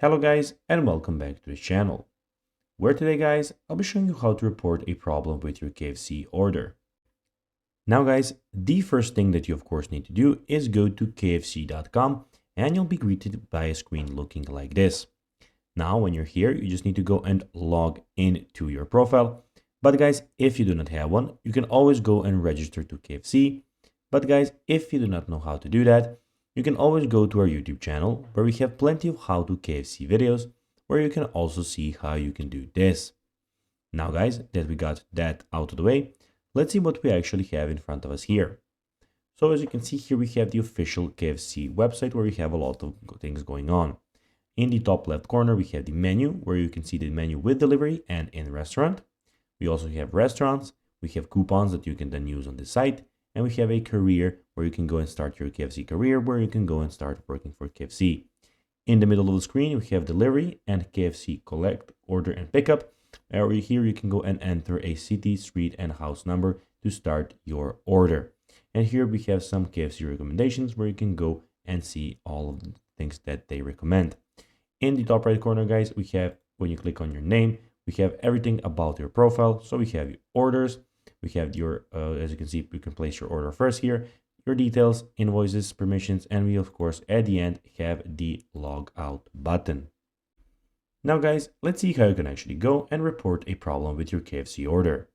Hello guys and welcome back to the channel, where today guys I'll be showing you how to report a problem with your KFC order. Now guys, the first thing that you of course need to do is go to kfc.com and you'll be greeted by a screen looking like this. Now when you're here, you just need to go and log in to your profile. But guys, if you do not have one, you can always go and register to KFC. But guys, if you do not know how to do that, you can always go to our YouTube channel where we have plenty of how to KFC videos where you can also see how you can do this. Now guys, that we got that out of the way, let's see what we actually have in front of us here. So as you can see here, we have the official KFC website where we have a lot of things going on. In the top left corner, we have the menu where you can see the menu with delivery and in restaurant. We also have restaurants, we have coupons that you can then use on the site, and we have a career where you can go and start your KFC career, where you can go and start working for KFC. In the middle of the screen, we have delivery and KFC collect, order, and pickup. Over here, you can go and enter a city, street, and house number to start your order. And here we have some KFC recommendations where you can go and see all of the things that they recommend. In the top right corner, guys, we have, when you click on your name, we have everything about your profile. So we have your orders, we have your, as you can see, you can place your order first here, your details, invoices, permissions, and we of course at the end have the log out button. Now guys, let's see how you can actually go and report a problem with your KFC order.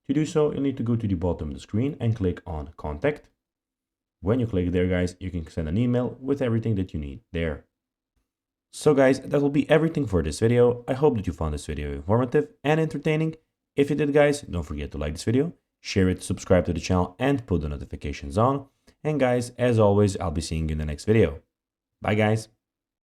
To do so, you'll need to go to the bottom of the screen and click on contact. When you click there guys, you can send an email with everything that you need there. So guys, that will be everything for this video. I hope that you found this video informative and entertaining. If you did guys, don't forget to like this video, share it, subscribe to the channel, and put the notifications on. And guys, as always, I'll be seeing you in the next video. Bye guys.